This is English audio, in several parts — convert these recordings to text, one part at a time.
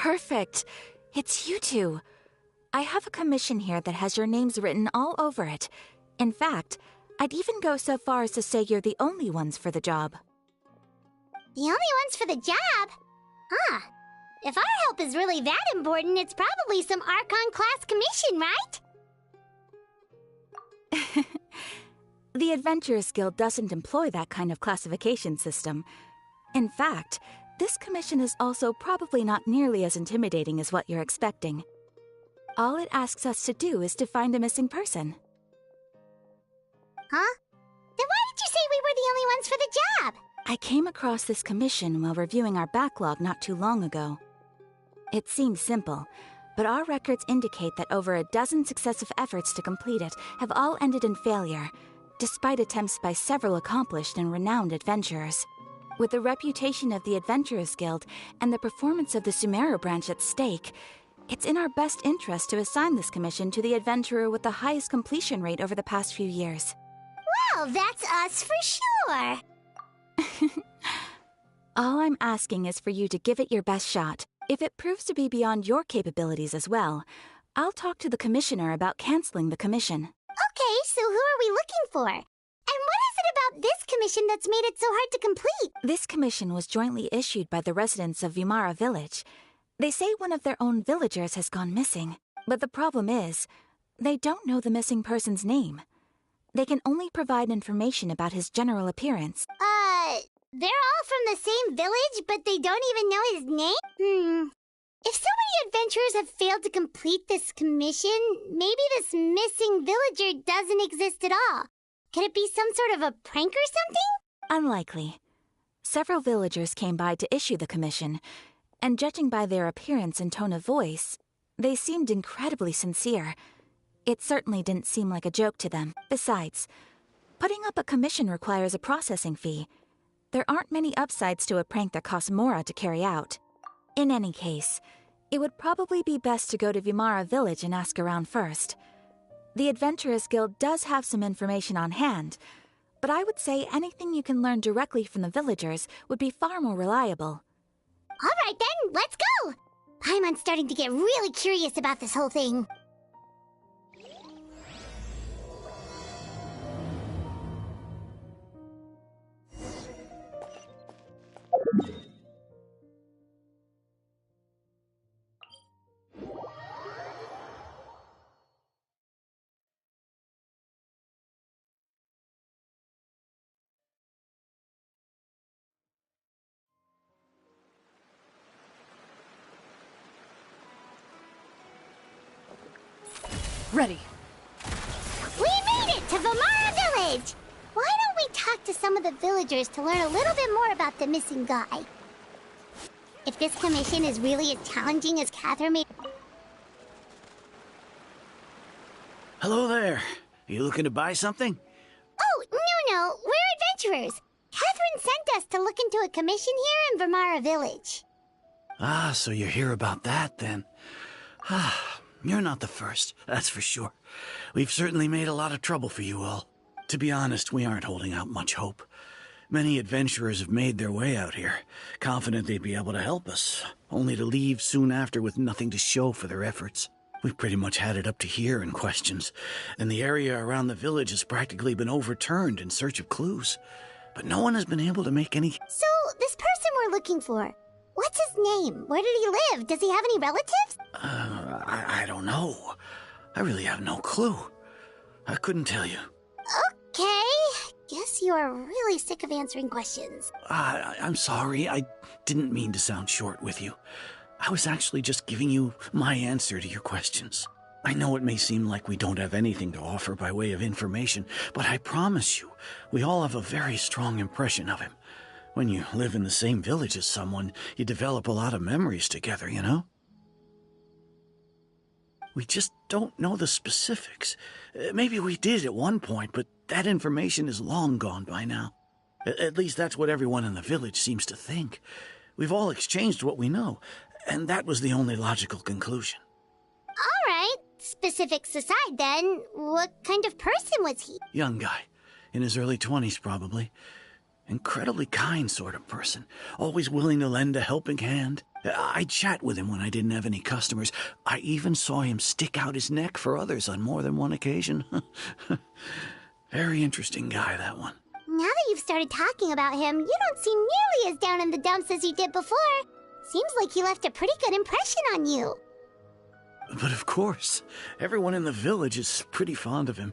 Perfect. It's you two. I have a commission here that has your names written all over it. In fact, I'd even go so far as to say you're the only ones for the job. The only ones for the job? Huh. If our help is really that important, it's probably some Archon-class commission, right? The Adventurers Guild doesn't employ that kind of classification system. In fact, this commission is also probably not nearly as intimidating as what you're expecting. All it asks us to do is to find a missing person. Huh? Then why did you say we were the only ones for the job? I came across this commission while reviewing our backlog not too long ago. It seems simple, but our records indicate that over a dozen successive efforts to complete it have all ended in failure, despite attempts by several accomplished and renowned adventurers. With the reputation of the Adventurers Guild and the performance of the Sumeru branch at stake, it's in our best interest to assign this commission to the adventurer with the highest completion rate over the past few years. Well, that's us for sure. All I'm asking is for you to give it your best shot. If it proves to be beyond your capabilities as well, I'll talk to the commissioner about canceling the commission. Okay, so who are we looking for? And what is it about this commission that's made it so hard to complete? This commission was jointly issued by the residents of Vimara Village. They say one of their own villagers has gone missing. But the problem is, they don't know the missing person's name. They can only provide information about his general appearance. They're all from the same village, but they don't even know his name? If so many adventurers have failed to complete this commission, maybe this missing villager doesn't exist at all. Could it be some sort of a prank or something? Unlikely. Several villagers came by to issue the commission, and judging by their appearance and tone of voice, they seemed incredibly sincere. It certainly didn't seem like a joke to them. Besides, putting up a commission requires a processing fee. There aren't many upsides to a prank that costs Mora to carry out. In any case, it would probably be best to go to Vimara Village and ask around first. The Adventurers Guild does have some information on hand, but I would say anything you can learn directly from the villagers would be far more reliable. All right then, let's go! Paimon's starting to get really curious about this whole thing. Ready. We made it to Vimara Village! Why don't we talk to some of the villagers to learn a little bit more about the missing guy? If this commission is really as challenging as Catherine made... Hello there. Are you looking to buy something? Oh, no, we're adventurers. Catherine sent us to look into a commission here in Vimara Village. Ah, so you're here about that, then. You're not the first, that's for sure. We've certainly made a lot of trouble for you all. To be honest, we aren't holding out much hope. Many adventurers have made their way out here, confident they'd be able to help us, only to leave soon after with nothing to show for their efforts. We've pretty much had it up to here in questions, and the area around the village has practically been overturned in search of clues. But no one has been able to make any... So, this person we're looking for, what's his name? Where did he live? Does he have any relatives? I don't know. I really have no clue. I couldn't tell you. Okay. Guess you are really sick of answering questions. I'm sorry. I didn't mean to sound short with you. I was actually just giving you my answer to your questions. I know it may seem like we don't have anything to offer by way of information, but I promise you, we all have a very strong impression of him. When you live in the same village as someone, you develop a lot of memories together, you know? We just don't know the specifics. Maybe we did at one point, but that information is long gone by now. At least that's what everyone in the village seems to think. We've all exchanged what we know, and that was the only logical conclusion. All right. Specifics aside, then, what kind of person was he? Young guy. In his early 20s, probably. Incredibly kind sort of person. Always willing to lend a helping hand. I'd chat with him when I didn't have any customers. I even saw him stick out his neck for others on more than one occasion. Very interesting guy, that one. Now that you've started talking about him, you don't seem nearly as down in the dumps as you did before. Seems like he left a pretty good impression on you. But of course, everyone in the village is pretty fond of him.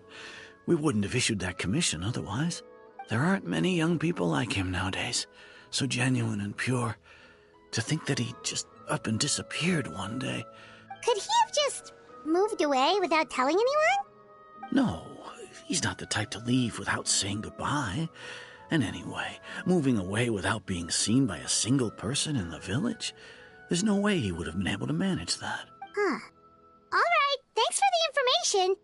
We wouldn't have issued that commission otherwise. There aren't many young people like him nowadays. So genuine and pure. To think that he just up and disappeared one day. Could he have just moved away without telling anyone? No, he's not the type to leave without saying goodbye. And anyway, moving away without being seen by a single person in the village? There's no way he would have been able to manage that. Huh. All right, thanks for the information.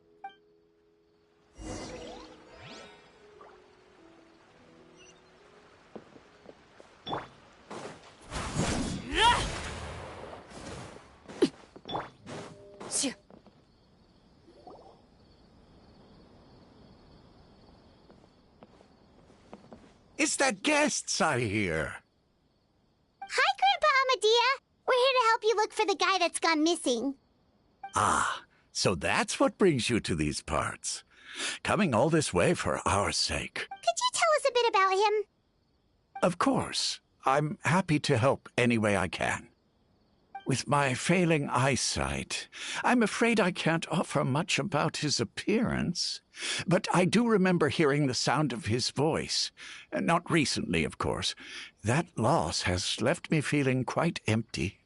It's the guests I hear. Hi, Grandpa Amadea. We're here to help you look for the guy that's gone missing. Ah, so that's what brings you to these parts. Coming all this way for our sake. Could you tell us a bit about him? Of course. I'm happy to help any way I can. With my failing eyesight, I'm afraid I can't offer much about his appearance. But I do remember hearing the sound of his voice. Not recently, of course. That loss has left me feeling quite empty.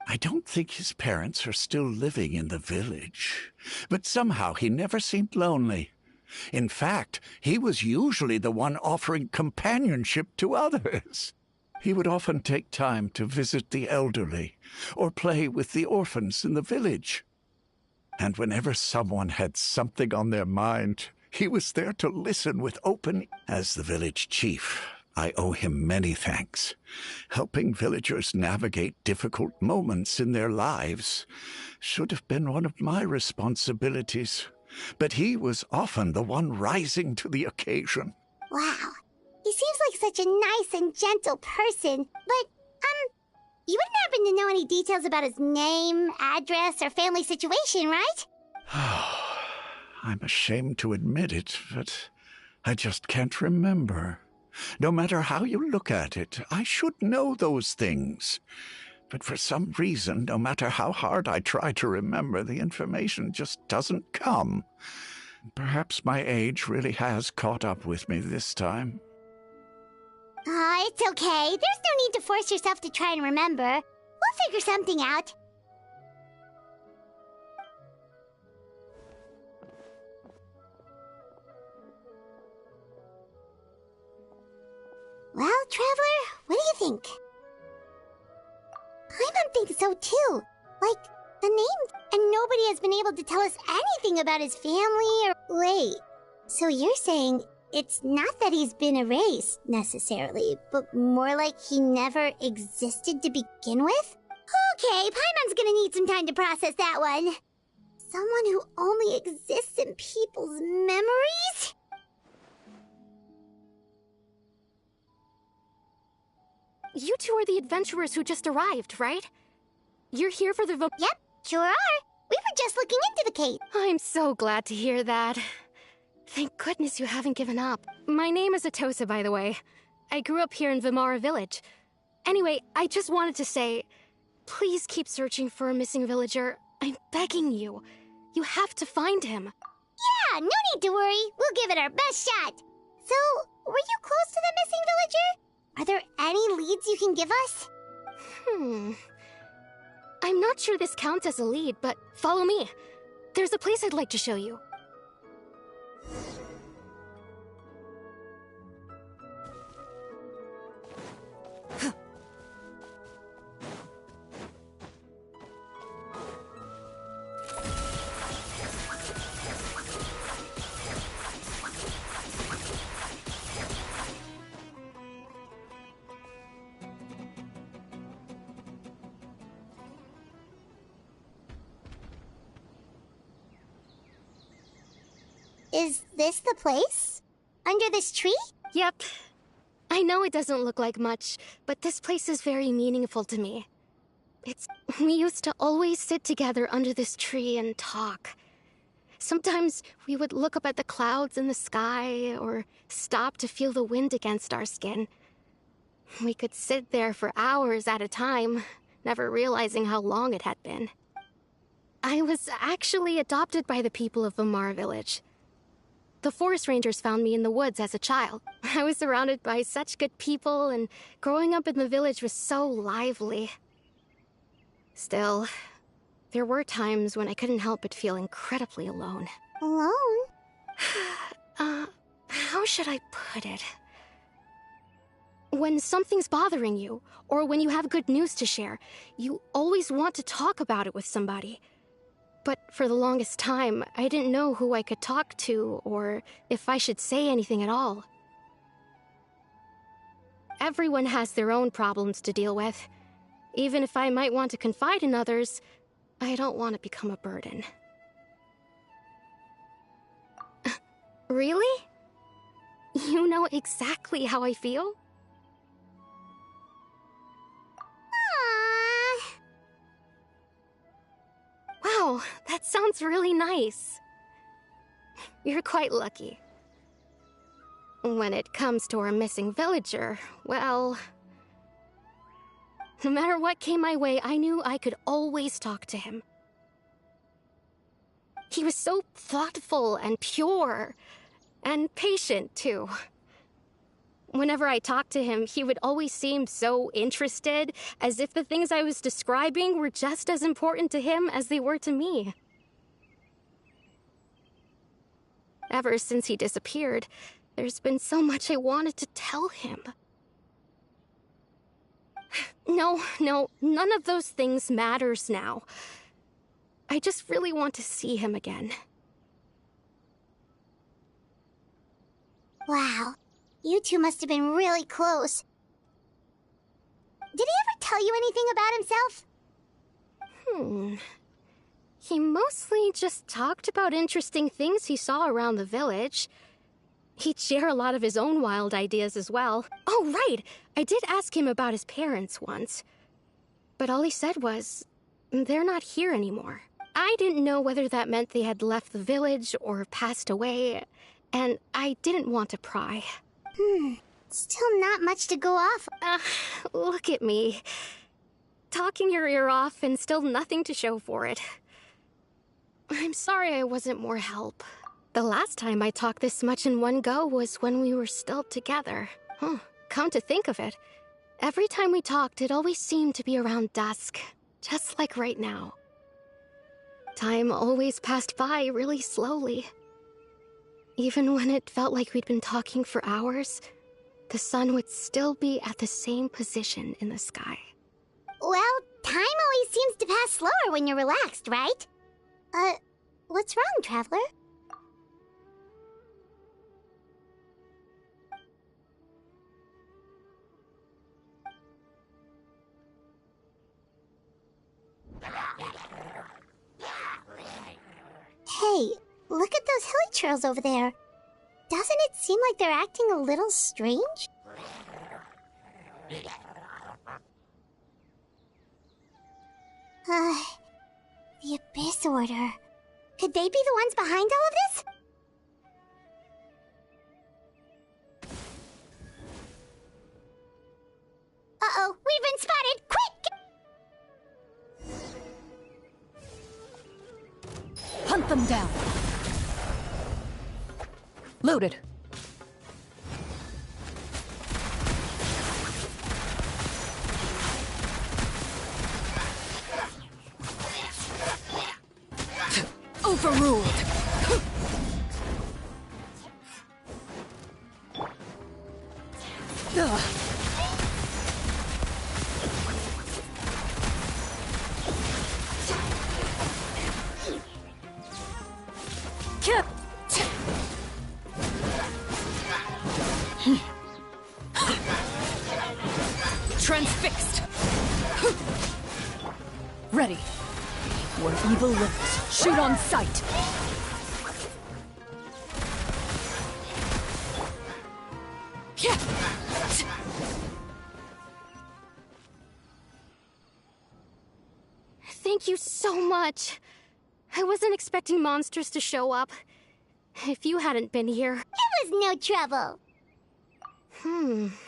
I don't think his parents are still living in the village. But somehow he never seemed lonely. In fact, he was usually the one offering companionship to others. He would often take time to visit the elderly or play with the orphans in the village. And whenever someone had something on their mind, he was there to listen with open... As the village chief, I owe him many thanks. Helping villagers navigate difficult moments in their lives should have been one of my responsibilities. But he was often the one rising to the occasion. Wow. He seems like such a nice and gentle person, but, you wouldn't happen to know any details about his name, address, or family situation, right? I'm ashamed to admit it, but I just can't remember. No matter how you look at it, I should know those things. But for some reason, no matter how hard I try to remember, the information just doesn't come. Perhaps my age really has caught up with me this time. It's okay. There's no need to force yourself to try and remember. We'll figure something out. Well, Traveler, what do you think? Paimon thinks so too. Like, the name... And nobody has been able to tell us anything about his family or... Wait, so you're saying... It's not that he's been erased, necessarily, but more like he never existed to begin with? Okay, Paimon's gonna need some time to process that one. Someone who only exists in people's memories? You two are the adventurers who just arrived, right? You're here for the Yep, sure are. We were just looking into the case. I'm so glad to hear that. Thank goodness you haven't given up. My name is Atosa, by the way. I grew up here in Vimara Village. Anyway, I just wanted to say, please keep searching for a missing villager. I'm begging you. You have to find him. Yeah, no need to worry. We'll give it our best shot. So, were you close to the missing villager? Are there any leads you can give us? I'm not sure this counts as a lead, but follow me. There's a place I'd like to show you. Is this the place? Under this tree? Yep. I know it doesn't look like much, but this place is very meaningful to me. We used to always sit together under this tree and talk. Sometimes we would look up at the clouds in the sky, or stop to feel the wind against our skin. We could sit there for hours at a time, never realizing how long it had been. I was actually adopted by the people of Vimara Village. The forest rangers found me in the woods as a child. I was surrounded by such good people, and growing up in the village was so lively. Still, there were times when I couldn't help but feel incredibly alone. Alone? How should I put it? When something's bothering you, or when you have good news to share, you always want to talk about it with somebody. But for the longest time, I didn't know who I could talk to, or if I should say anything at all. Everyone has their own problems to deal with. Even if I might want to confide in others, I don't want to become a burden. Really? You know exactly how I feel? Wow, that sounds really nice. You're quite lucky. When it comes to our missing villager, well... no matter what came my way, I knew I could always talk to him. He was so thoughtful and pure, and patient, too. Whenever I talked to him, he would always seem so interested, as if the things I was describing were just as important to him as they were to me. Ever since he disappeared, there's been so much I wanted to tell him. No, none of those things matters now. I just really want to see him again. Wow. You two must have been really close. Did he ever tell you anything about himself? He mostly just talked about interesting things he saw around the village. He'd share a lot of his own wild ideas as well. Oh, right! I did ask him about his parents once. But all he said was, they're not here anymore. I didn't know whether that meant they had left the village or passed away, and I didn't want to pry. Still not much to go off. Look at me. Talking your ear off and still nothing to show for it. I'm sorry I wasn't more help. The last time I talked this much in one go was when we were still together. Come to think of it, every time we talked, it always seemed to be around dusk, just like right now. Time always passed by really slowly. Even when it felt like we'd been talking for hours, the sun would still be at the same position in the sky. Well, time always seems to pass slower when you're relaxed, right? What's wrong, Traveler? Hey, look at those hilly churls over there. Doesn't it seem like they're acting a little strange? The Abyss Order. Could they be the ones behind all of this? Uh-oh, we've been spotted! Quick! Hunt them down. Loaded. Overruled. Transfixed. Ready. Where evil lurks, shoot on sight. Thank you so much. I wasn't expecting monsters to show up. If you hadn't been here... It was no trouble.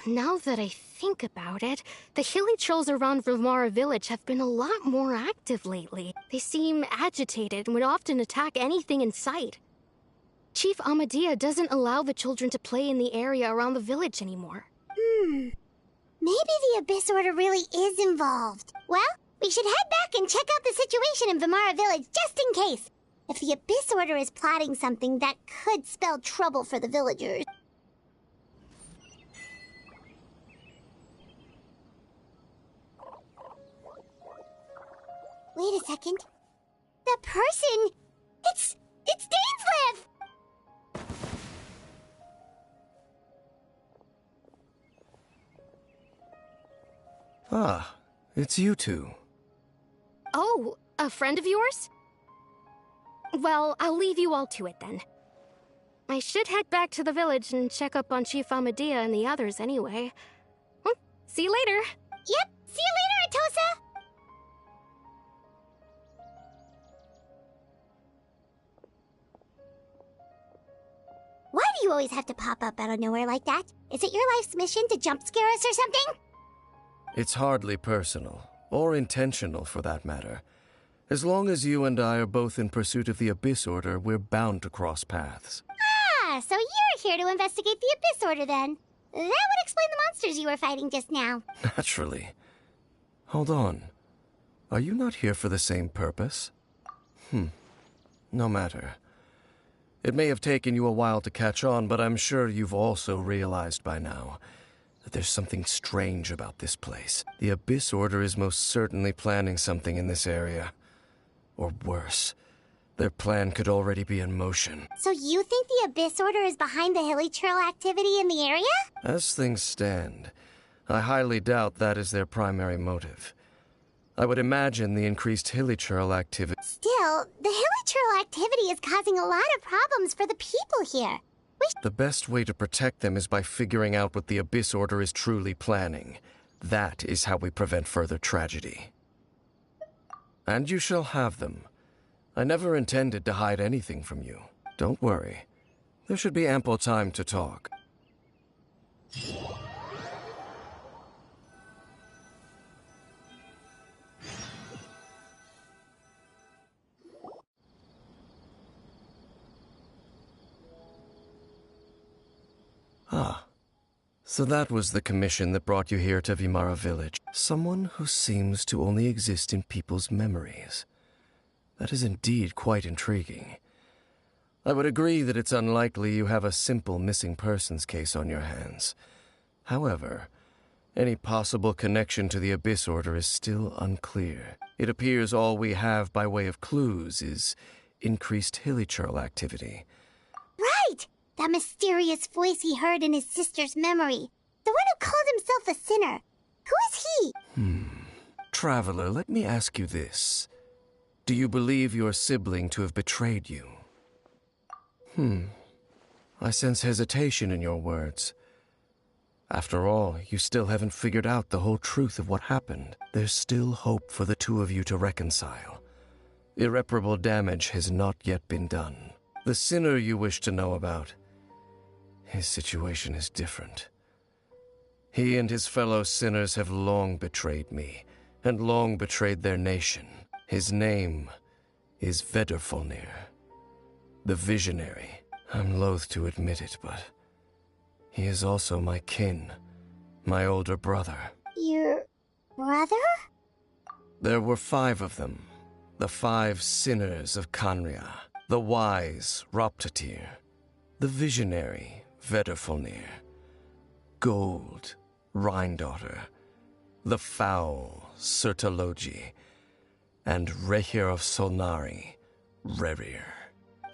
Now that I think about it, the hilly trolls around Vimara village have been a lot more active lately. They seem agitated and would often attack anything in sight. Chief Amadea doesn't allow the children to play in the area around the village anymore. Maybe the Abyss Order really is involved. Well, we should head back and check out the situation in Vimara village just in case. If the Abyss Order is plotting something that could spell trouble for the villagers. Wait a second. The person... It's Dainsleif! Ah, it's you two. Oh, a friend of yours? Well, I'll leave you all to it then. I should head back to the village and check up on Chief Amadea and the others anyway. Well, see you later. Yep, see you later, Atosa! Why do you always have to pop up out of nowhere like that? Is it your life's mission to jump scare us or something? It's hardly personal, or intentional for that matter. As long as you and I are both in pursuit of the Abyss Order, we're bound to cross paths. Ah, so you're here to investigate the Abyss Order then. That would explain the monsters you were fighting just now. Naturally. Hold on. Are you not here for the same purpose? No matter. It may have taken you a while to catch on, but I'm sure you've also realized by now that there's something strange about this place. The Abyss Order is most certainly planning something in this area. Or worse, their plan could already be in motion. So you think the Abyss Order is behind the hilly trail activity in the area? As things stand, I highly doubt that is their primary motive. I would imagine the increased hilly trail activity... Still, the hilly trail activity is causing a lot of problems for the people here. The best way to protect them is by figuring out what the Abyss Order is truly planning. That is how we prevent further tragedy. And you shall have them. I never intended to hide anything from you. Don't worry. There should be ample time to talk. Ah, so that was the commission that brought you here to Vimara village. Someone who seems to only exist in people's memories. That is indeed quite intriguing. I would agree that it's unlikely you have a simple missing persons case on your hands. However, any possible connection to the Abyss Order is still unclear. It appears all we have by way of clues is increased hilly trail activity. Right! That mysterious voice he heard in his sister's memory. The one who called himself a sinner. Who is he? Traveler, let me ask you this. Do you believe your sibling to have betrayed you? I sense hesitation in your words. After all, you still haven't figured out the whole truth of what happened. There's still hope for the two of you to reconcile. Irreparable damage has not yet been done. The sinner you wish to know about, his situation is different. He and his fellow sinners have long betrayed me, and long betrayed their nation. His name is Vedderfolnir, the Visionary. I'm loath to admit it, but he is also my kin, my older brother. Your brother? There were 5 of them, the 5 sinners of Canria. The wise Roptatir, the visionary Vedderfolnir, Gold Rhindaughter, the foul Sertologi, and Rehir of Solnari, Rerir.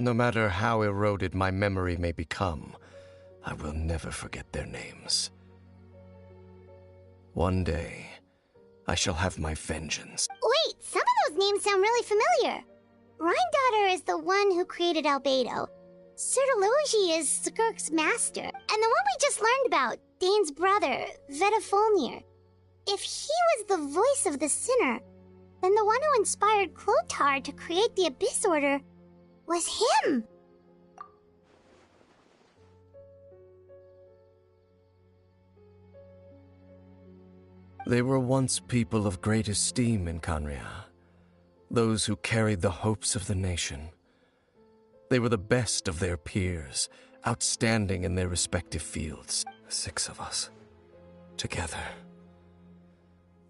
No matter how eroded my memory may become, I will never forget their names. One day, I shall have my vengeance. Wait, some of those names sound really familiar. Rhindaughter is the one who created Albedo. Sertologi is Skirk's master. And the one we just learned about, Dane's brother, Vedderfolnir. If he was the voice of the sinner, then the one who inspired Clothar to create the Abyss Order was him! They were once people of great esteem in Khaenri'ah, those who carried the hopes of the nation. They were the best of their peers, outstanding in their respective fields. 6 of us, together.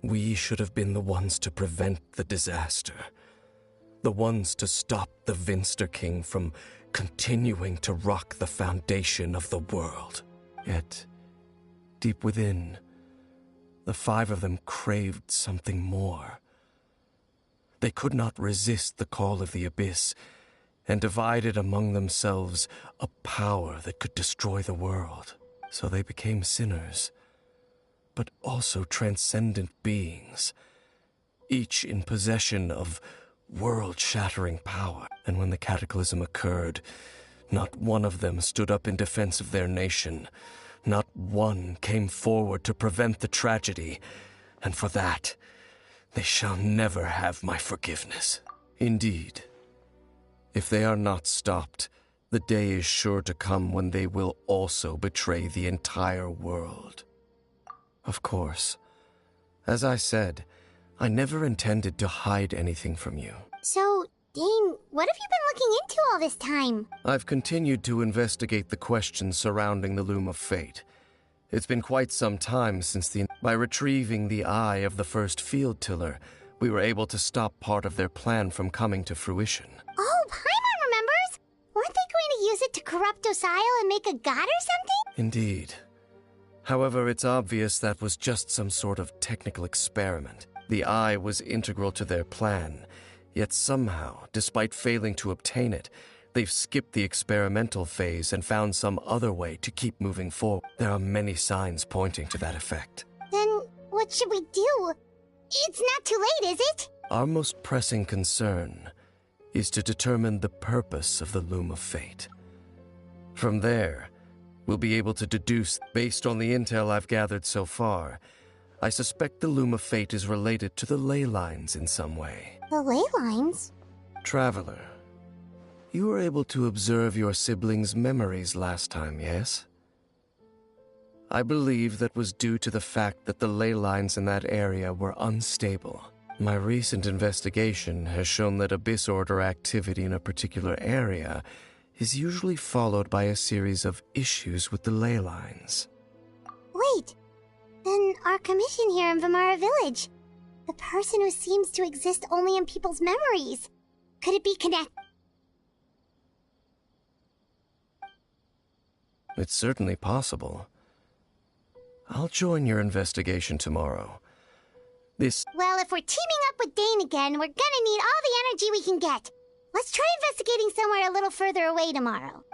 We should have been the ones to prevent the disaster, the ones to stop the Vinster King from continuing to rock the foundation of the world. Yet, deep within, the 5 of them craved something more. They could not resist the call of the Abyss, and divided among themselves a power that could destroy the world. So they became sinners, but also transcendent beings, each in possession of world-shattering power. And when the cataclysm occurred, not one of them stood up in defense of their nation. Not one came forward to prevent the tragedy, and for that, they shall never have my forgiveness. Indeed, if they are not stopped, the day is sure to come when they will also betray the entire world. Of course, as I said, I never intended to hide anything from you. So, Dane, what have you been looking into all this time? I've continued to investigate the questions surrounding the Loom of Fate. It's been quite some time since By retrieving the eye of the first field tiller, we were able to stop part of their plan from coming to fruition. Oh, Paimon remembers! Weren't they going to use it to corrupt Osial and make a god or something? Indeed. However, it's obvious that was just some sort of technical experiment. The eye was integral to their plan, yet somehow, despite failing to obtain it, they've skipped the experimental phase and found some other way to keep moving forward. There are many signs pointing to that effect. Then, what should we do? It's not too late, is it? Our most pressing concern is to determine the purpose of the Loom of Fate. From there, we'll be able to deduce, based on the intel I've gathered so far, I suspect the Loom of Fate is related to the ley lines in some way. The ley lines? Traveler, you were able to observe your siblings' memories last time, yes? I believe that was due to the fact that the ley lines in that area were unstable. My recent investigation has shown that Abyss Order activity in a particular area is usually followed by a series of issues with the ley lines. Wait, then our commission here in Vimara Village, the person who seems to exist only in people's memories, could it be connected? It's certainly possible. I'll join your investigation tomorrow. Well, if we're teaming up with Dane again, we're gonna need all the energy we can get. Let's try investigating somewhere a little further away tomorrow.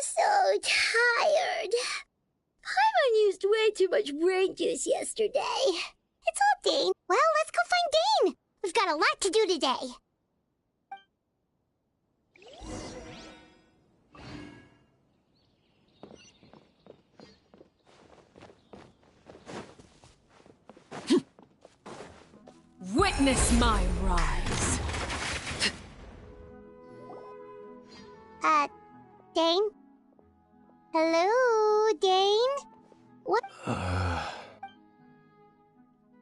So tired. Paimon used way too much brain juice yesterday. It's all Dane. Well, let's go find Dane. We've got a lot to do today. Witness my rise. Dane? Hello, Dane? What?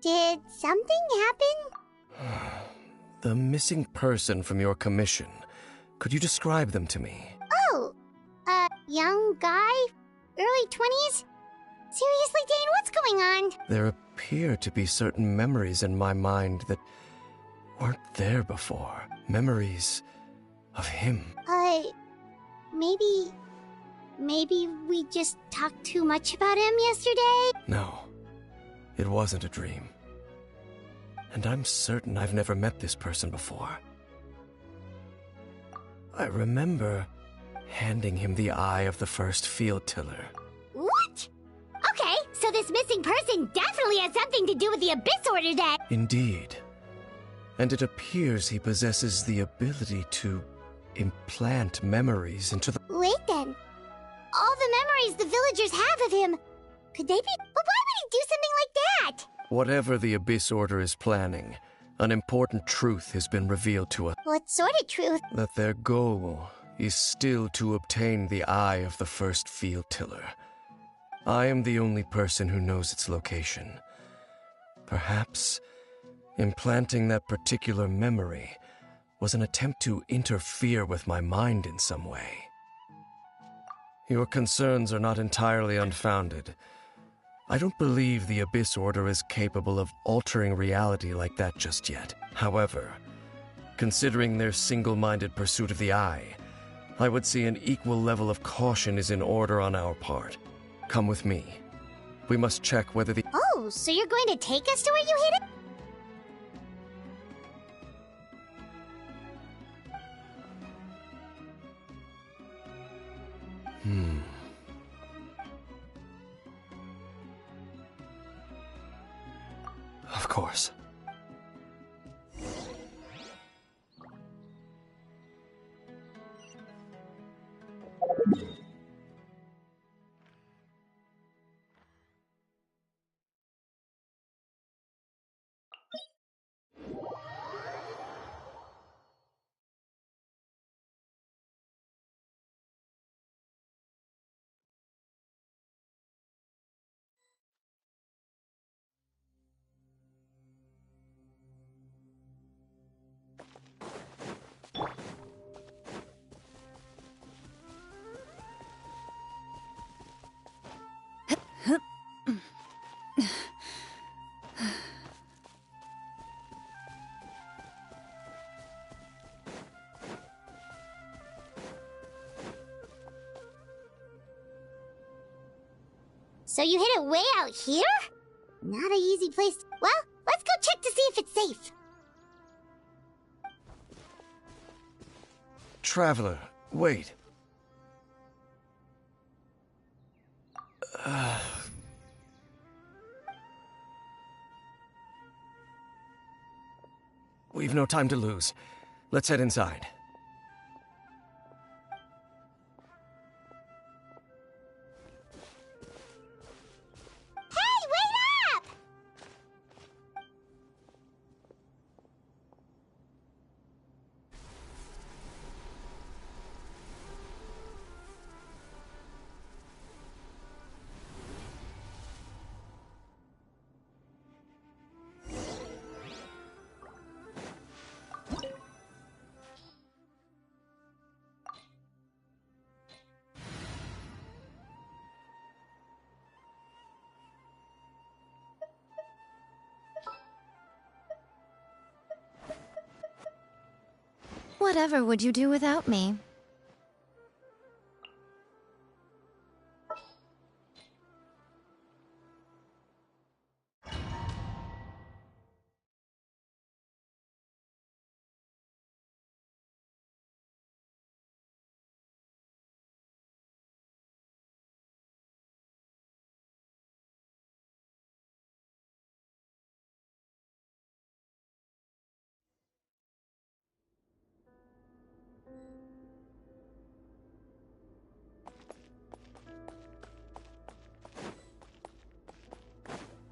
Did something happen? The missing person from your commission. Could you describe them to me? Oh, young guy? Early 20s? Seriously, Dane, what's going on? There appear to be certain memories in my mind that weren't there before. Memories of him. Maybe we just talked too much about him yesterday? No, it wasn't a dream. And I'm certain I've never met this person before. I remember handing him the eye of the first field tiller. What? Okay, so this missing person definitely has something to do with the Abyss Order then. Indeed. And it appears he possesses the ability to implant memories into the... Wait then. All the memories the villagers have of him, could they be... But why would he do something like that? Whatever the Abyss Order is planning, an important truth has been revealed to us. What sort of truth? That their goal is still to obtain the eye of the first field tiller. I am the only person who knows its location. Perhaps implanting that particular memory was an attempt to interfere with my mind in some way. Your concerns are not entirely unfounded. I don't believe the Abyss Order is capable of altering reality like that just yet. However, considering their single-minded pursuit of the eye, I would say an equal level of caution is in order on our part. Come with me. We must check whether the... Oh, so you're going to take us to where you hid it? Of course. So you hid it way out here? Not an easy place. Well, let's go check to see if it's safe. Traveler, wait. We've no time to lose. Let's head inside. Hey, wait up! Whatever would you do without me?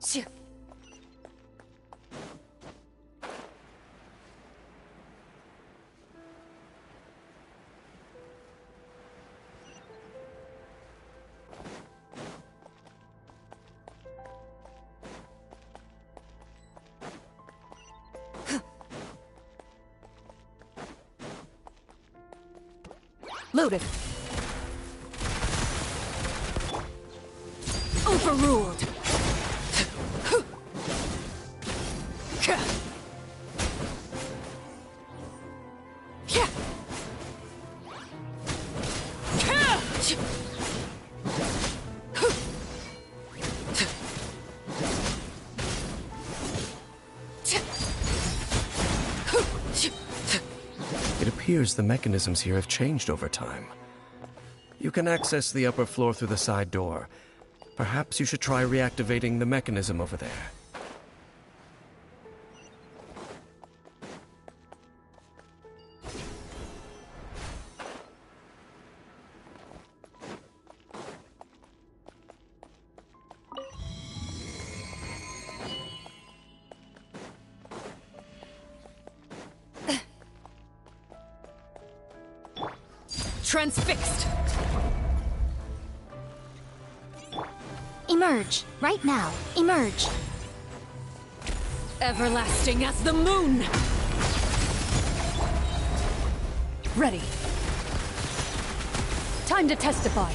Shoo. Loaded. Overruled. It appears the mechanisms here have changed over time. You can access the upper floor through the side door, Perhaps you should try reactivating the mechanism over there. Transfixed! Emerge. Right now. Emerge. Everlasting as the moon! Ready. Time to testify.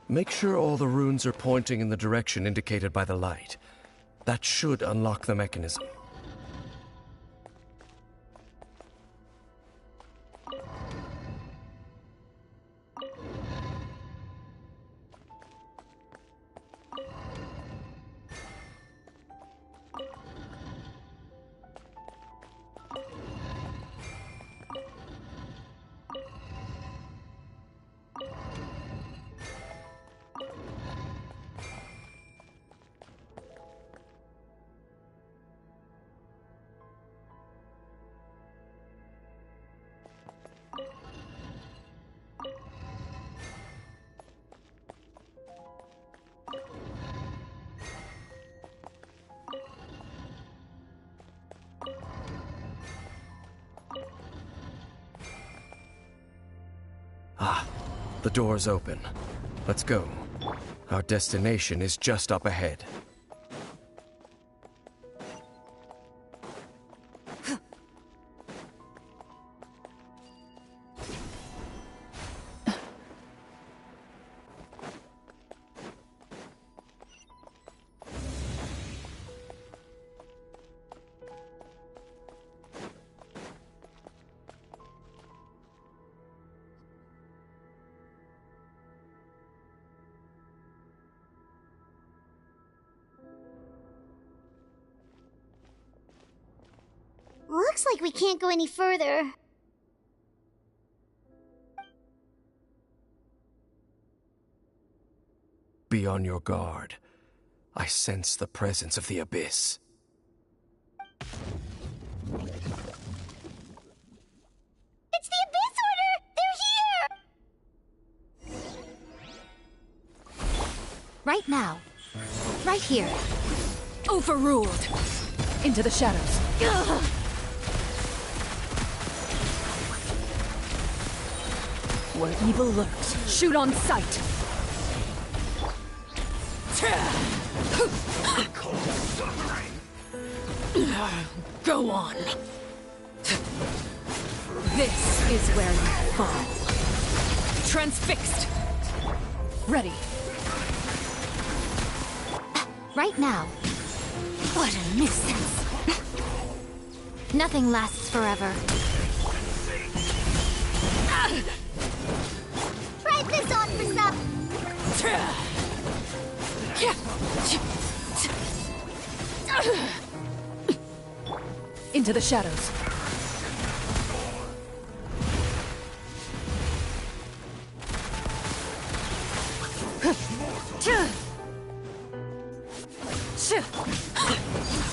Make sure all the runes are pointing in the direction indicated by the light. That should unlock the mechanism. Ah, the door's open. Let's go. Our destination is just up ahead. Looks like we can't go any further. Be on your guard. I sense the presence of the Abyss. It's the Abyss Order! They're here! Right now. Right here. Overruled! Into the shadows. Ugh. Where evil lurks, shoot on sight! Go on. This is where you fall. Transfixed! Ready. Right now. What a nuisance. Nothing lasts forever. Right this office up! Into the shadows.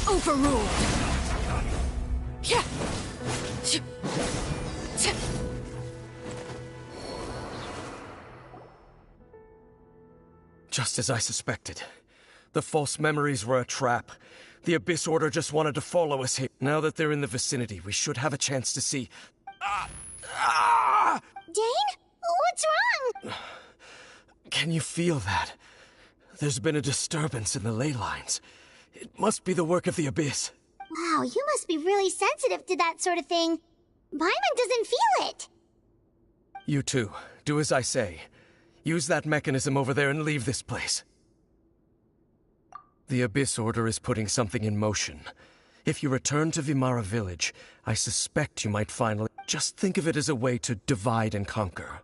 Overruled. Just as I suspected. The false memories were a trap. The Abyss Order just wanted to follow us here. Now that they're in the vicinity, we should have a chance to see... Dane? What's wrong? Can you feel that? There's been a disturbance in the ley lines. It must be the work of the Abyss. Wow, you must be really sensitive to that sort of thing. Paimon doesn't feel it. You two, do as I say. Use that mechanism over there and leave this place. The Abyss Order is putting something in motion. If you return to Vimara Village, I suspect you might finally... Just think of it as a way to divide and conquer.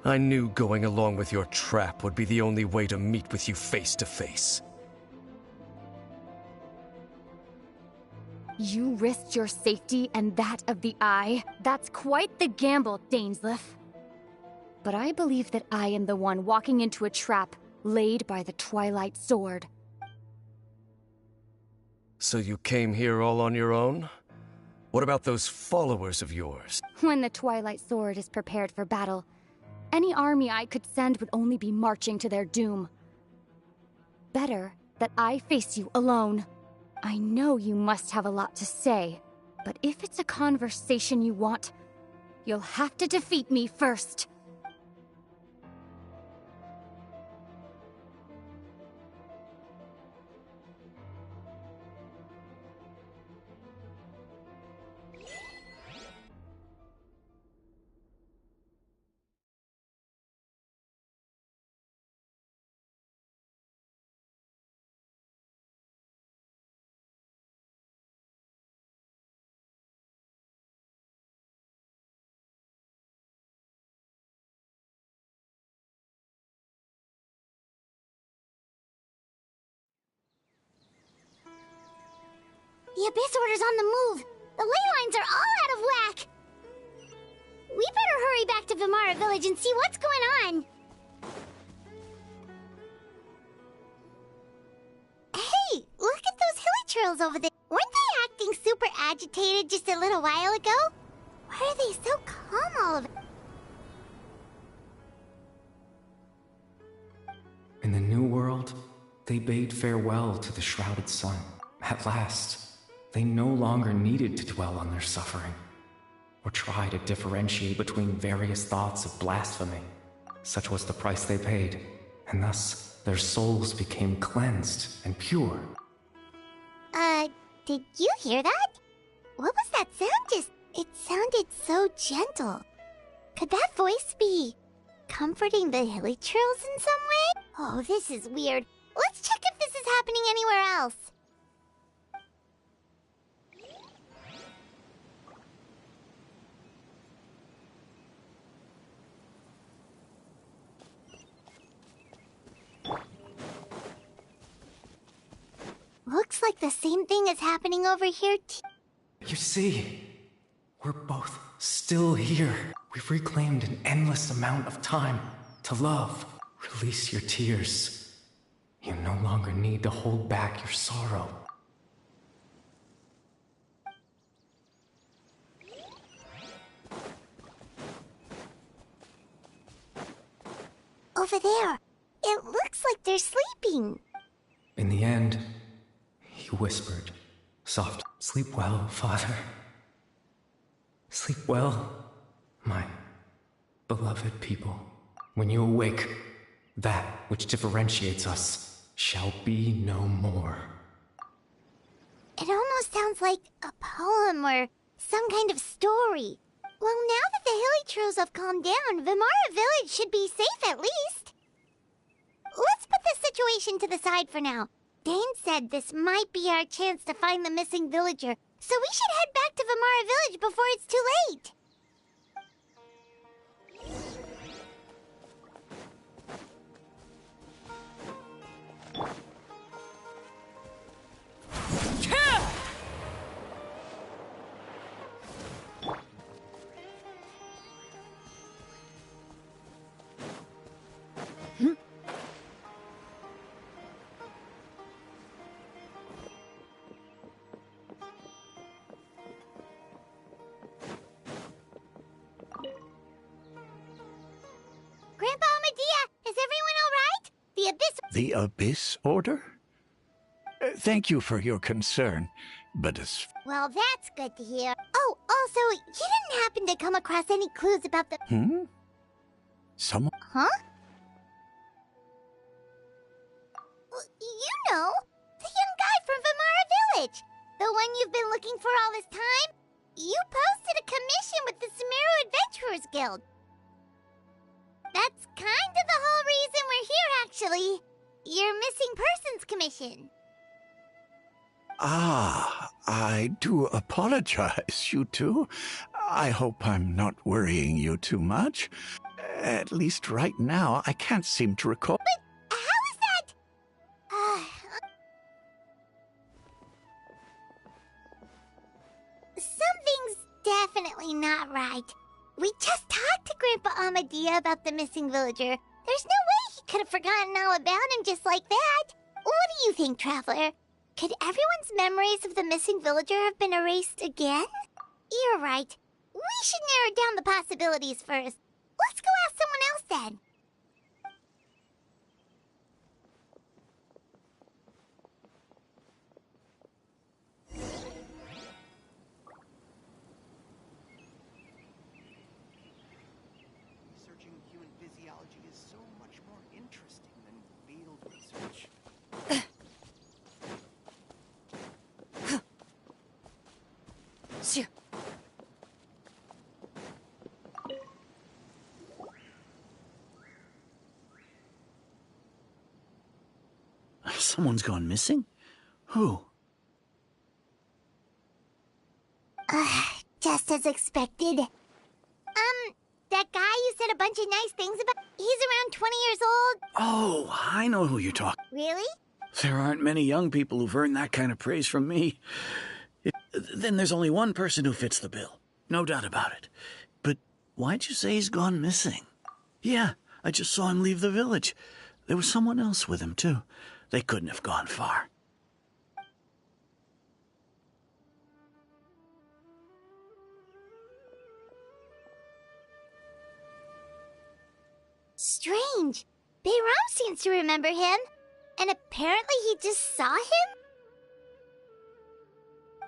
I knew going along with your trap would be the only way to meet with you face to face. You risked your safety and that of the Eye. That's quite the gamble, Dainsleif. But I believe that I am the one walking into a trap laid by the Twilight Sword. So you came here all on your own? What about those followers of yours? When the Twilight Sword is prepared for battle, any army I could send would only be marching to their doom. Better that I face you alone. I know you must have a lot to say, but if it's a conversation you want, you'll have to defeat me first. The Abyss Order's on the move. The ley lines are all out of whack. We better hurry back to Vimara Village and see what's going on. Hey, look at those hilly trails over there. Weren't they acting super agitated just a little while ago? Why are they so calm all of it? In the New World, they bade farewell to the shrouded sun. At last, they no longer needed to dwell on their suffering, or try to differentiate between various thoughts of blasphemy. Such was the price they paid, and thus their souls became cleansed and pure. Did you hear that? What was that sound? It sounded so gentle. Could that voice be comforting the hilly trails in some way? Oh, this is weird. Let's check if this is happening anywhere else. Looks like the same thing is happening over here too. You see, we're both still here. We've reclaimed an endless amount of time to love. Release your tears. You no longer need to hold back your sorrow. Over there. It looks like they're sleeping. In the end, he whispered, soft, "Sleep well, Father. Sleep well, my beloved people. When you awake, that which differentiates us shall be no more." It almost sounds like a poem or some kind of story. Well, now that the hilly trails have calmed down, Vimara Village should be safe at least. Let's put this situation to the side for now. Dane said this might be our chance to find the missing villager, so we should head back to Vimara Village before it's too late. The Abyss Order? Thank you for your concern, but as... Well, that's good to hear. Oh, also, you didn't happen to come across any clues about the... Someone... Huh? Well, you know, the young guy from Vimara Village. The one you've been looking for all this time. You posted a commission with the Sumeru Adventurers Guild. That's kind of the whole reason we're here, actually. Your missing persons commission. Ah, I do apologize, you two. I hope I'm not worrying you too much. At least right now, I can't seem to recall... But how is that? Something's definitely not right. We just talked to Grandpa Amadia about the missing villager. There's no way he could have forgotten all about him just like that. What do you think, Traveler? Could everyone's memories of the missing villager have been erased again? You're right. We should narrow down the possibilities first. Let's go ask someone else then. Researching human physiology is so much more interesting than field research. Someone's gone missing? Who? Just as expected. That guy you said a bunch of nice things about, he's around 20 years old. Oh, I know who you're talking. Really? There aren't many young people who've earned that kind of praise from me. Then there's only one person who fits the bill. No doubt about it. But why'd you say he's gone missing? Yeah, I just saw him leave the village. There was someone else with him, too. They couldn't have gone far. Strange. Bayram seems to remember him. And apparently he just saw him?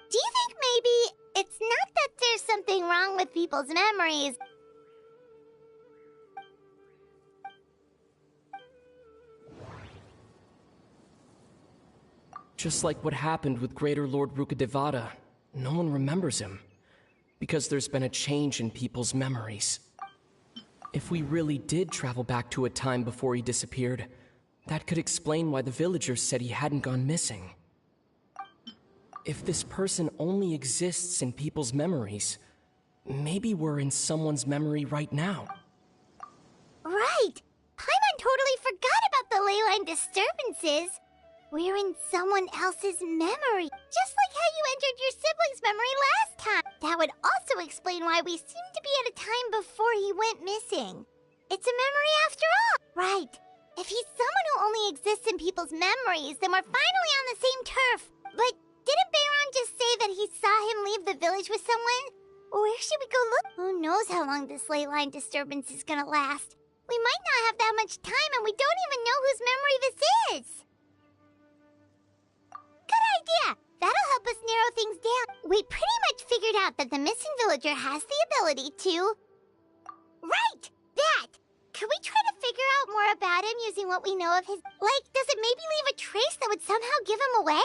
Do you think maybe it's not that there's something wrong with people's memories? Just like what happened with Greater Lord Rukadevada, no one remembers him. Because there's been a change in people's memories. If we really did travel back to a time before he disappeared, that could explain why the villagers said he hadn't gone missing. If this person only exists in people's memories, maybe we're in someone's memory right now. Right! Paimon totally forgot about the leyline disturbances. We're in someone else's memory, just like how you entered your sibling's memory last time. That would also explain why we seem to be at a time before he went missing. It's a memory after all. Right. If he's someone who only exists in people's memories, then we're finally on the same turf. But didn't Bayron just say that he saw him leave the village with someone? Where should we go look? Who knows how long this ley line disturbance is gonna last? We might not have that much time, and we don't even know whose memory this is. Good idea! That'll help us narrow things down. We pretty much figured out that the missing villager has the ability to... Right! That! Could we try to figure out more about him using what we know of his... Like, does it maybe leave a trace that would somehow give him away?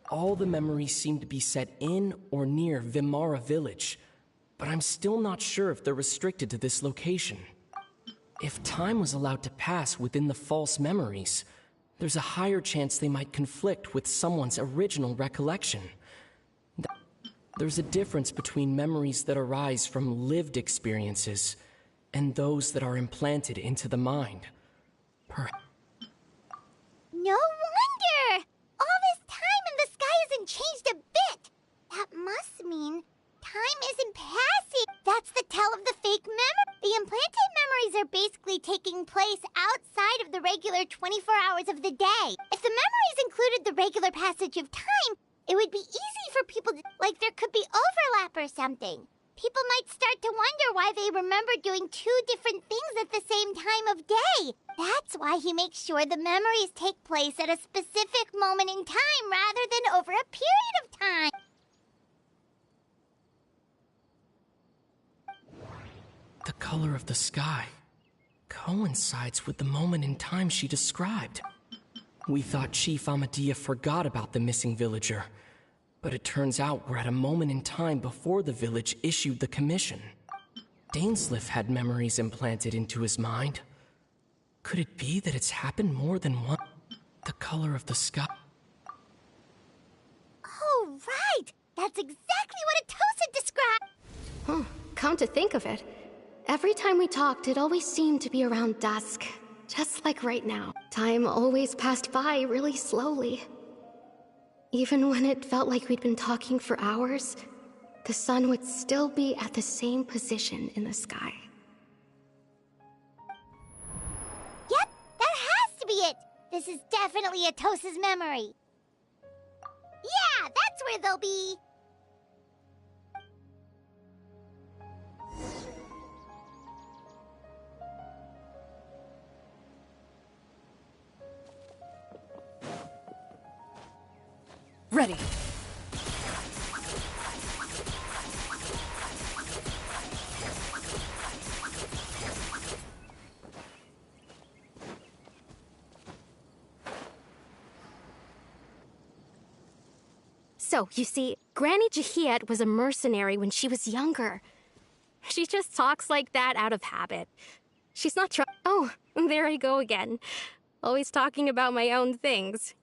All the memories seem to be set in or near Vimara village, but I'm still not sure if they're restricted to this location. If time was allowed to pass within the false memories, there's a higher chance they might conflict with someone's original recollection. There's a difference between memories that arise from lived experiences and those that are implanted into the mind. No wonder! All this time and the sky hasn't changed a bit! That must mean time isn't passing! That's the tell of the fake memory! The implanted memories are basically taking place outside of the regular 24 hours of the day. If the memories included the regular passage of time, it would be easy for people to... Like there could be overlap or something. People might start to wonder why they remember doing two different things at the same time of day. That's why he makes sure the memories take place at a specific moment in time rather than over a period of time. The color of the sky coincides with the moment in time she described. We thought Chief Amadea forgot about the missing villager, but it turns out we're at a moment in time before the village issued the commission. Dainsleif had memories implanted into his mind. Could it be that it's happened more than once? The color of the sky. Oh, right! That's exactly what Atosa described! Huh. Come to think of it, every time we talked, it always seemed to be around dusk. Just like right now. Time always passed by really slowly. Even when it felt like we'd been talking for hours, the sun would still be at the same position in the sky. Yep, that has to be it! This is definitely Atosa's memory. Yeah, that's where they'll be! Ready. So, you see, Granny Jahiet was a mercenary when she was younger. She just talks like that out of habit. She's not Oh, there I go again. Always talking about my own things.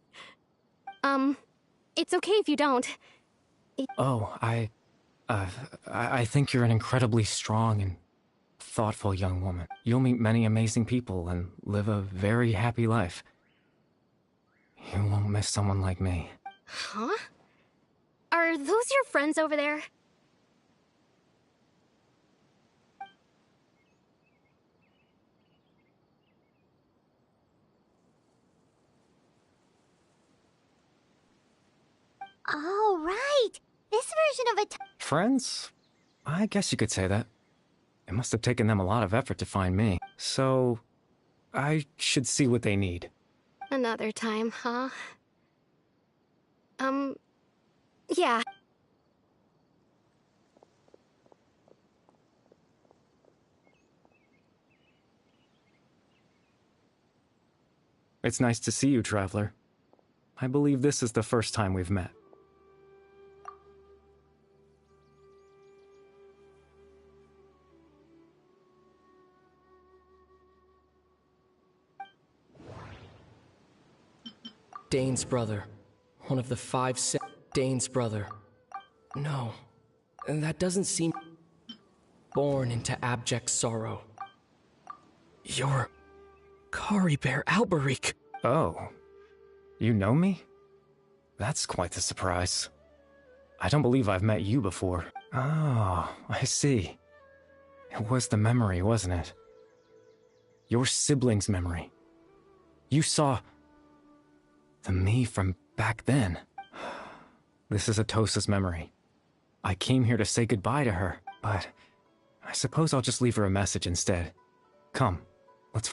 It's okay if you don't. Oh, I think you're an incredibly strong and thoughtful young woman. You'll meet many amazing people and live a very happy life. You won't miss someone like me. Huh? Are those your friends over there? Oh, right! This version of Friends? I guess you could say that. It must have taken them a lot of effort to find me. So, I should see what they need. Another time, huh? Yeah. It's nice to see you, Traveler. I believe this is the first time we've met. Dane's brother. One of the Dane's brother. No, that doesn't seem... Born into abject sorrow. You're... Kari Bear Alberic. Oh. You know me? That's quite the surprise. I don't believe I've met you before. Oh, I see. It was the memory, wasn't it? Your sibling's memory. You saw... the me from back then. This is Atosa's memory. I came here to say goodbye to her, but I suppose I'll just leave her a message instead. Come, let's...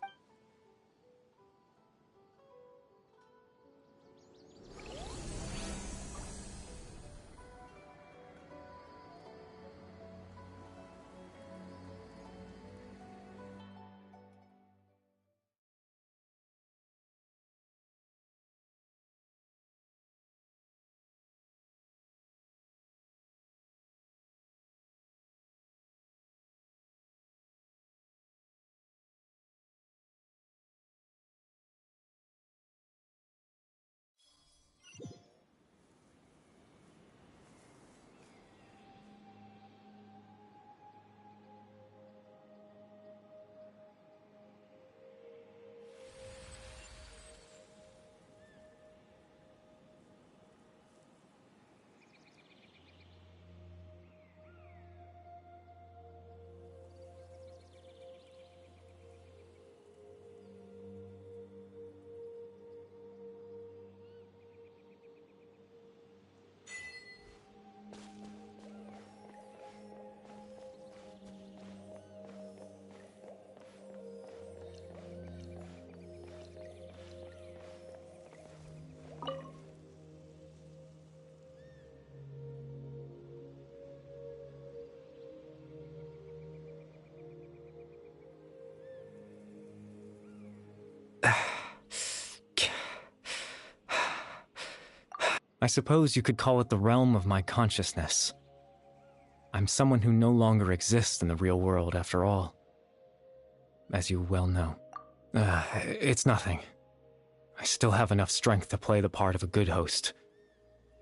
I suppose you could call it the realm of my consciousness. I'm someone who no longer exists in the real world, after all. As you well know. It's nothing. I still have enough strength to play the part of a good host.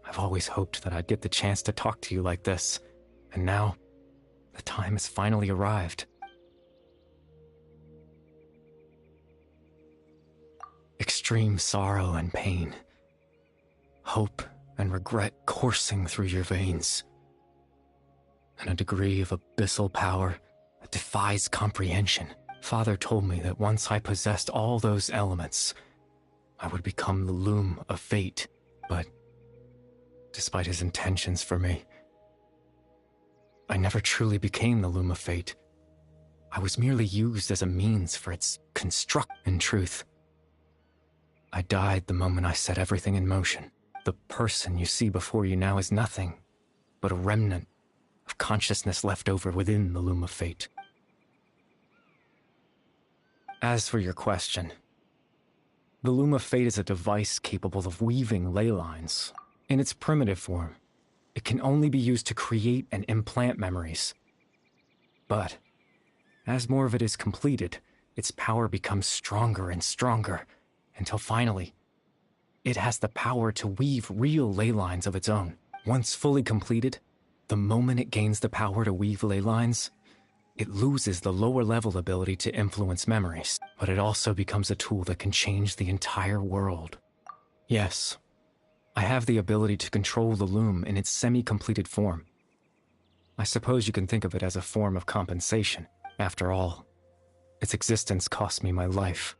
I've always hoped that I'd get the chance to talk to you like this, and now, the time has finally arrived. Extreme sorrow and pain. Hope and regret coursing through your veins. And a degree of abyssal power that defies comprehension. Father told me that once I possessed all those elements, I would become the loom of fate, but despite his intentions for me, I never truly became the loom of fate. I was merely used as a means for its construct. In truth, I died the moment I set everything in motion. The person you see before you now is nothing but a remnant of consciousness left over within the loom of fate. As for your question, the loom of fate is a device capable of weaving ley lines. In its primitive form, it can only be used to create and implant memories. But as more of it is completed, its power becomes stronger and stronger, until finally, it has the power to weave real ley lines of its own. Once fully completed, the moment it gains the power to weave ley lines, it loses the lower-level ability to influence memories, but it also becomes a tool that can change the entire world. Yes, I have the ability to control the loom in its semi-completed form. I suppose you can think of it as a form of compensation. After all, its existence cost me my life.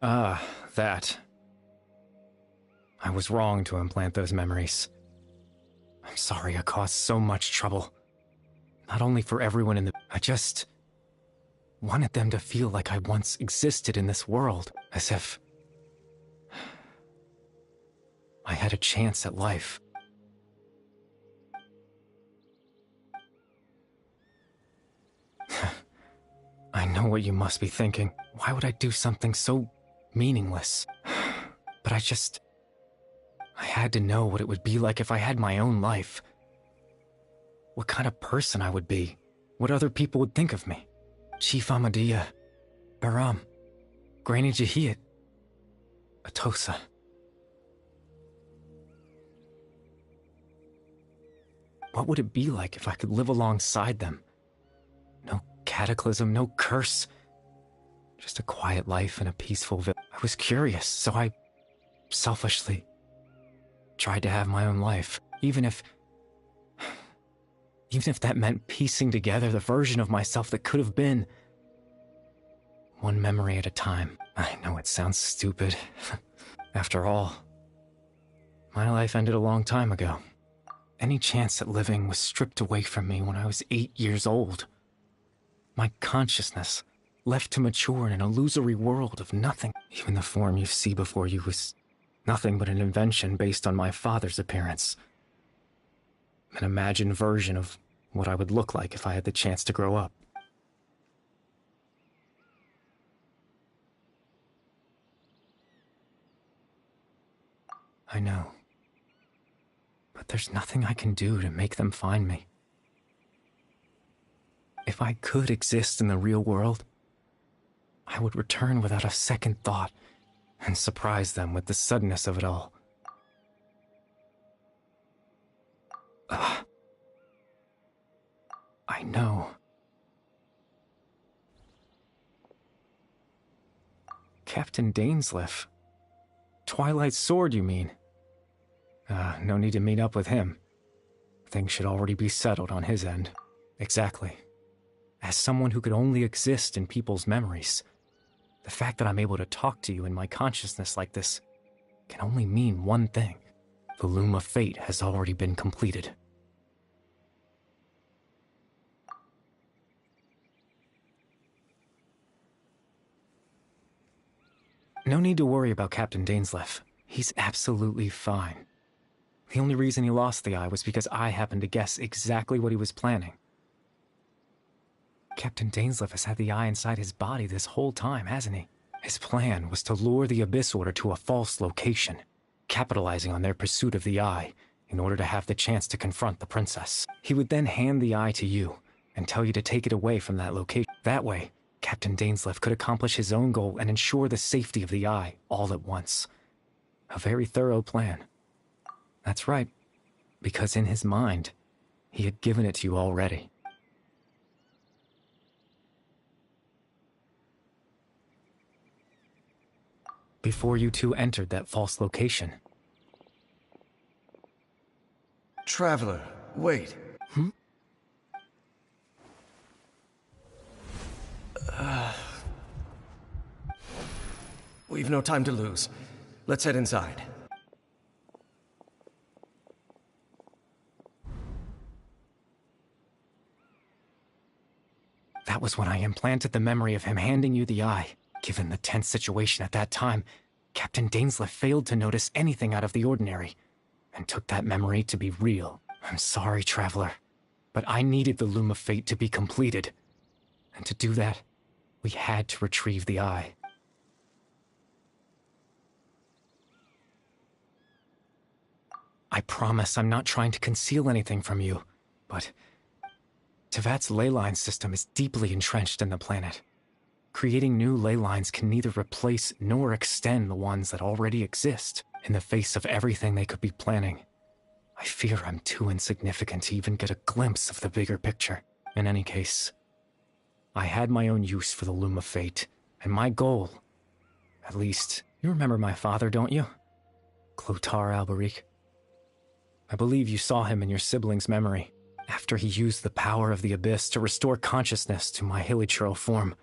Ah, that. I was wrong to implant those memories. I'm sorry I caused so much trouble. Not only for everyone in the... I just wanted them to feel like I once existed in this world, as if I had a chance at life. I know what you must be thinking. Why would I do something so meaningless? But I had to know what it would be like if I had my own life. What kind of person I would be. What other people would think of me. Chief Ahmadiyya, Baram, Granny Jahiyat, Atosa. What would it be like if I could live alongside them? No cataclysm, no curse. Just a quiet life in a peaceful village. I was curious, so I selfishly tried to have my own life, even if that meant piecing together the version of myself that could have been. One memory at a time. I know it sounds stupid. After all, my life ended a long time ago. Any chance at living was stripped away from me when I was 8 years old. My consciousness, left to mature in an illusory world of nothing. Even the form you see before you was nothing but an invention based on my father's appearance. An imagined version of what I would look like if I had the chance to grow up. I know. But there's nothing I can do to make them find me. If I could exist in the real world, I would return without a second thought and surprise them with the suddenness of it all. I know. Captain Dainsleif. Twilight Sword, you mean? No need to meet up with him. Things should already be settled on his end. Exactly. As someone who could only exist in people's memories, the fact that I'm able to talk to you in my consciousness like this can only mean one thing. The loom of fate has already been completed. No need to worry about Captain Dainsleif. He's absolutely fine. The only reason he lost the eye was because I happened to guess exactly what he was planning. Captain Dainsleif has had the eye inside his body this whole time, hasn't he? His plan was to lure the Abyss Order to a false location, capitalizing on their pursuit of the eye in order to have the chance to confront the princess. He would then hand the eye to you and tell you to take it away from that location. That way, Captain Dainsleif could accomplish his own goal and ensure the safety of the eye all at once. A very thorough plan. That's right, because in his mind, he had given it to you already. Before you two entered that false location. Traveler, wait. We've no time to lose. Let's head inside. That was when I implanted the memory of him handing you the eye. Given the tense situation at that time, Captain Dainsleif failed to notice anything out of the ordinary, and took that memory to be real. I'm sorry, Traveler, but I needed the Loom of Fate to be completed. And to do that, we had to retrieve the eye. I promise I'm not trying to conceal anything from you, but Tevat's ley line system is deeply entrenched in the planet. Creating new ley lines can neither replace nor extend the ones that already exist. In the face of everything they could be planning, I fear I'm too insignificant to even get a glimpse of the bigger picture. In any case, I had my own use for the Loom of Fate, and my goal, at least, you remember my father, don't you? Clotar Alberic. I believe you saw him in your sibling's memory, after he used the power of the Abyss to restore consciousness to my hilichurl form.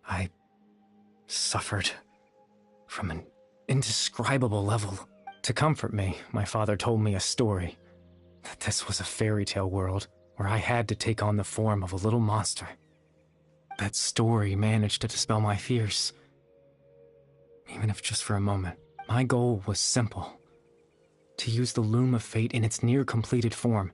I suffered from an indescribable level. To comfort me, my father told me a story, that this was a fairy tale world where I had to take on the form of a little monster. That story managed to dispel my fears, even if just for a moment. My goal was simple: to use the Loom of Fate in its near-completed form,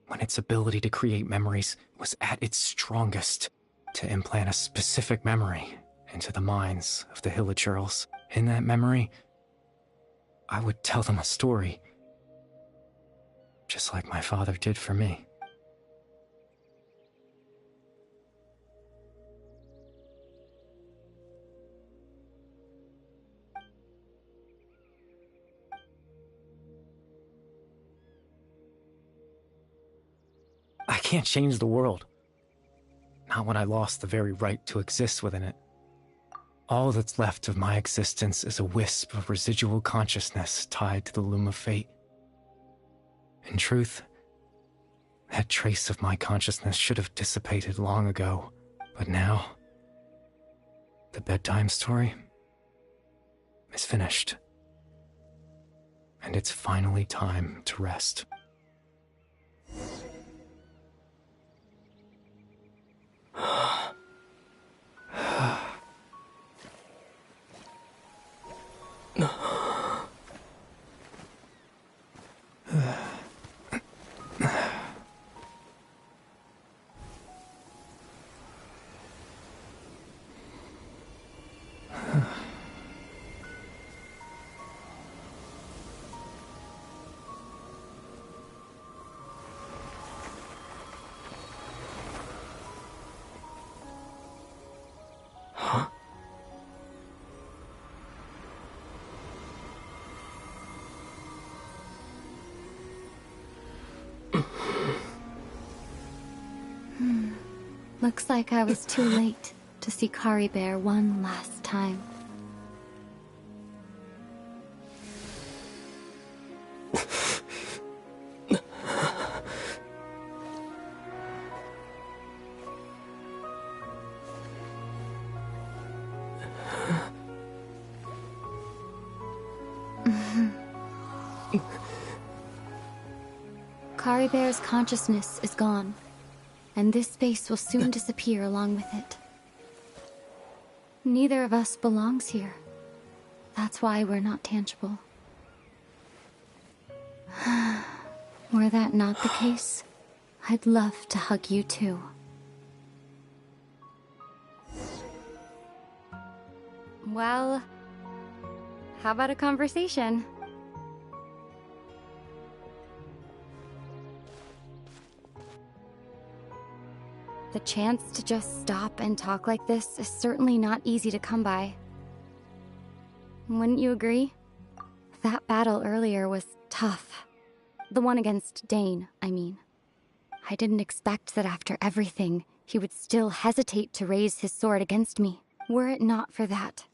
when its ability to create memories was at its strongest, to implant a specific memory into the minds of the hilichurls. In that memory, I would tell them a story, just like my father did for me. I can't change the world. Not when I lost the very right to exist within it. All that's left of my existence is a wisp of residual consciousness tied to the Loom of Fate. In truth, that trace of my consciousness should have dissipated long ago. But now, the bedtime story is finished. And it's finally time to rest. Looks like I was too late to see Kari Bear one last time. Kari Bear's consciousness is gone, and this space will soon disappear along with it. Neither of us belongs here. That's why we're not tangible. Were that not the case, I'd love to hug you too. Well, how about a conversation? The chance to just stop and talk like this is certainly not easy to come by. Wouldn't you agree? That battle earlier was tough. The one against Dane, I mean. I didn't expect that after everything, he would still hesitate to raise his sword against me. Were it not for that,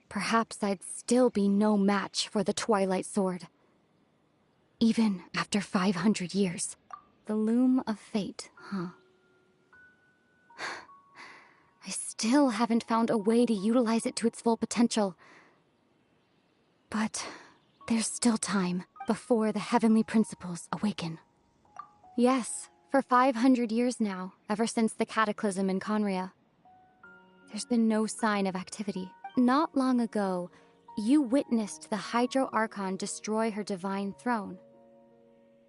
perhaps I'd still be no match for the Twilight Sword. Even after 500 years. The loom of fate, huh? I still haven't found a way to utilize it to its full potential. But there's still time before the heavenly principles awaken. Yes, for 500 years now, ever since the cataclysm in Conria, there's been no sign of activity. Not long ago, you witnessed the Hydro Archon destroy her divine throne.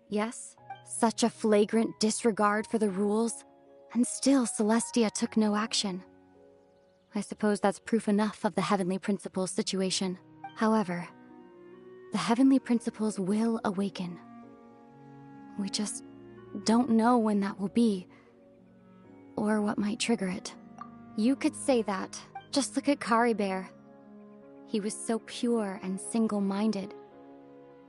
Yes, such a flagrant disregard for the rules, and still Celestia took no action. I suppose that's proof enough of the Heavenly Principles situation. However, the Heavenly Principles will awaken. We just don't know when that will be, or what might trigger it. You could say that. Just look at Caribert. He was so pure and single-minded.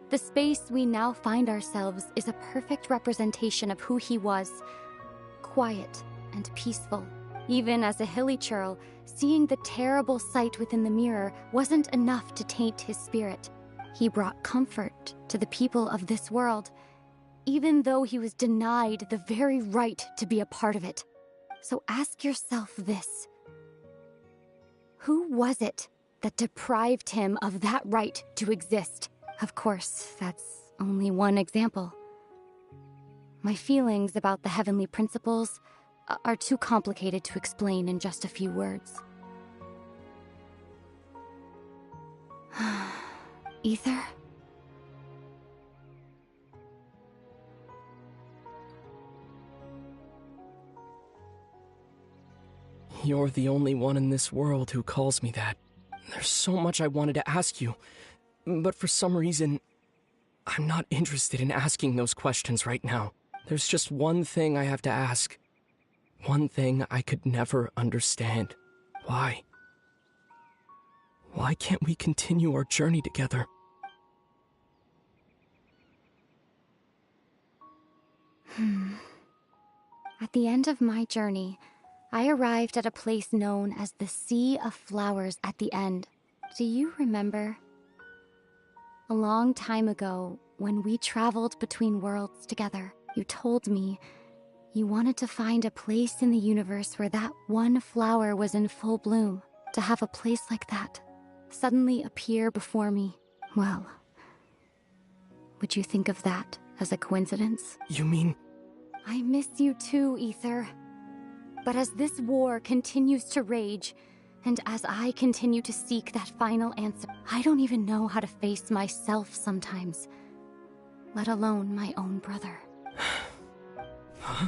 The space we now find ourselves is a perfect representation of who he was. Quiet and peaceful. Even as a hilly churl, seeing the terrible sight within the mirror wasn't enough to taint his spirit. He brought comfort to the people of this world, even though he was denied the very right to be a part of it. So ask yourself this. Who was it that deprived him of that right to exist? Of course, that's only one example. My feelings about the heavenly principles are too complicated to explain in just a few words. Ether? You're the only one in this world who calls me that. There's so much I wanted to ask you, but for some reason, I'm not interested in asking those questions right now. There's just one thing I have to ask. One thing I could never understand. Why? Why can't we continue our journey together? At the end of my journey, I arrived at a place known as the Sea of Flowers at the end. Do you remember? A long time ago, when we traveled between worlds together, you told me you wanted to find a place in the universe where that one flower was in full bloom. To have a place like that suddenly appear before me, well, would you think of that as a coincidence? You mean... I miss you too, Ether. But as this war continues to rage, and as I continue to seek that final answer, I don't even know how to face myself sometimes, let alone my own brother. Huh?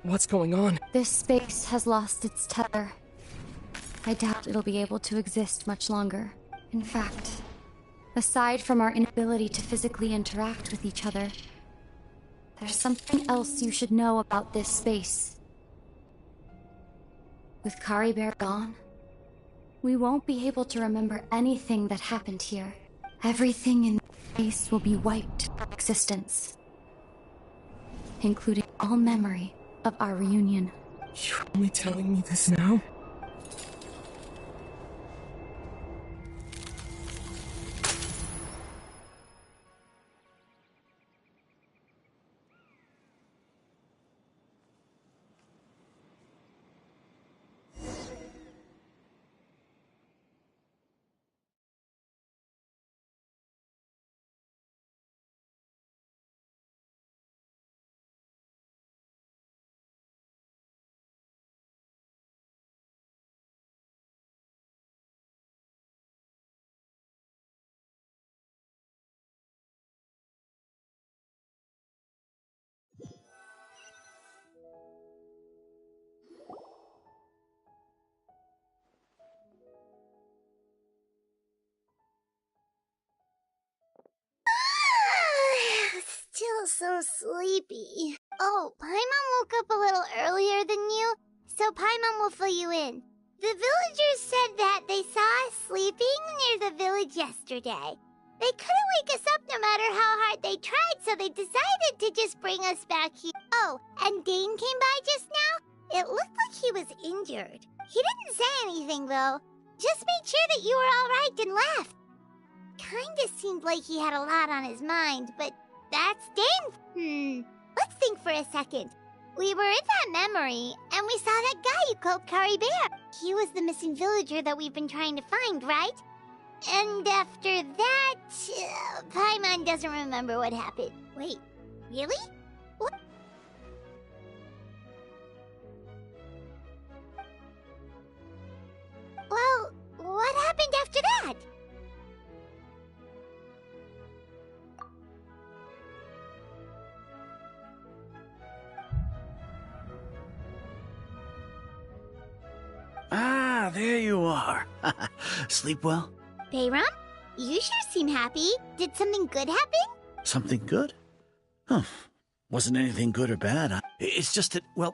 What's going on? This space has lost its tether. I doubt it'll be able to exist much longer. In fact, aside from our inability to physically interact with each other, there's something else you should know about this space. With Caribert gone, we won't be able to remember anything that happened here. Everything in space will be wiped from existence, including all memory of our reunion. You're only telling me this now? feel so sleepy. Oh, Paimon woke up a little earlier than you, so Paimon will fill you in. The villagers said that they saw us sleeping near the village yesterday. They couldn't wake us up no matter how hard they tried, so they decided to just bring us back here. Oh, and Dane came by just now. It looked like he was injured. He didn't say anything, though. Just made sure that you were all right and left. Kinda seemed like he had a lot on his mind, but that's Dane. Let's think for a second. We were in that memory, and we saw that guy you called Kari Bear. He was the missing villager that we've been trying to find, right? And after that, Paimon doesn't remember what happened. Wait, really? What? Well, what happened after that? Ah, there you are. Sleep well? Bayram, you sure seem happy. Did something good happen? Something good? Huh. Wasn't anything good or bad. It's just that, well,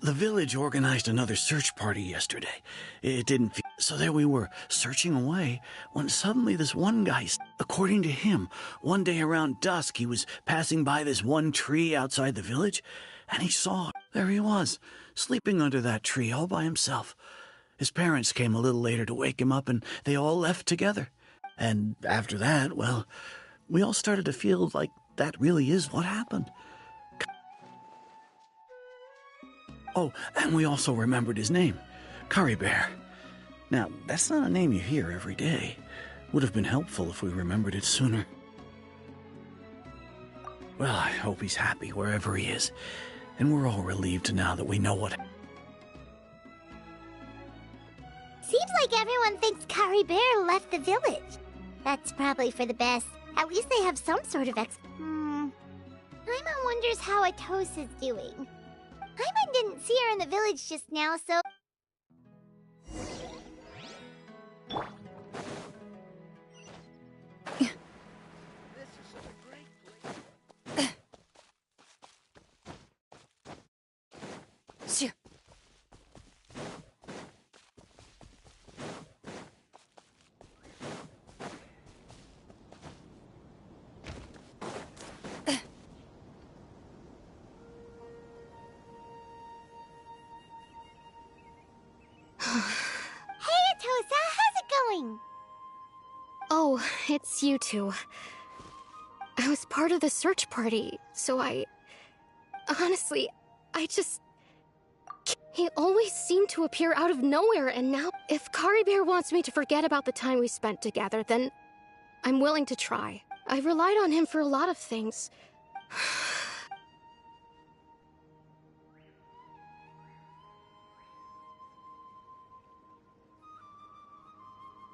the village organized another search party yesterday. It didn't feel... So there we were, searching away, when suddenly this one guy, according to him, one day around dusk, he was passing by this one tree outside the village, and he saw... There he was, sleeping under that tree all by himself. His parents came a little later to wake him up, and they all left together. And after that, well, we all started to feel like that really is what happened. Oh, and we also remembered his name, Kari Bear. Now, that's not a name you hear every day. Would have been helpful if we remembered it sooner. Well, I hope he's happy wherever he is, and we're all relieved now that we know what... Seems like everyone thinks Kari Bear left the village. That's probably for the best. At least they have some sort of Paimon wonders how Atosa's doing. Paimon didn't see her in the village just now, so... Oh, it's you two. I was part of the search party, so honestly, he always seemed to appear out of nowhere, and now... If Kari Bear wants me to forget about the time we spent together, then I'm willing to try. I relied on him for a lot of things.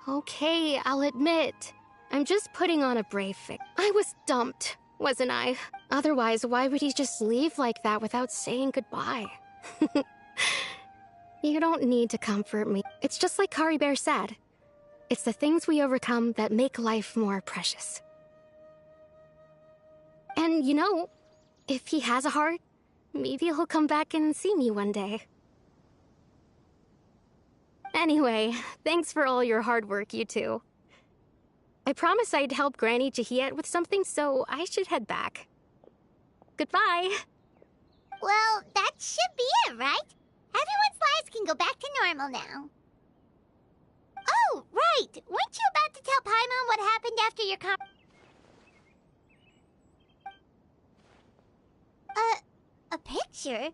Okay, I'll admit. I'm just putting on a brave face. I was dumped, wasn't I? Otherwise, why would he just leave like that without saying goodbye? You don't need to comfort me. It's just like Kari Bear said. It's the things we overcome that make life more precious. And you know, if he has a heart, maybe he'll come back and see me one day. Anyway, thanks for all your hard work, you two. I promised I'd help Granny Jahiet with something, so I should head back. Goodbye. Well, that should be it, right? Everyone's lives can go back to normal now. Oh, right! Weren't you about to tell Paimon what happened after your a picture?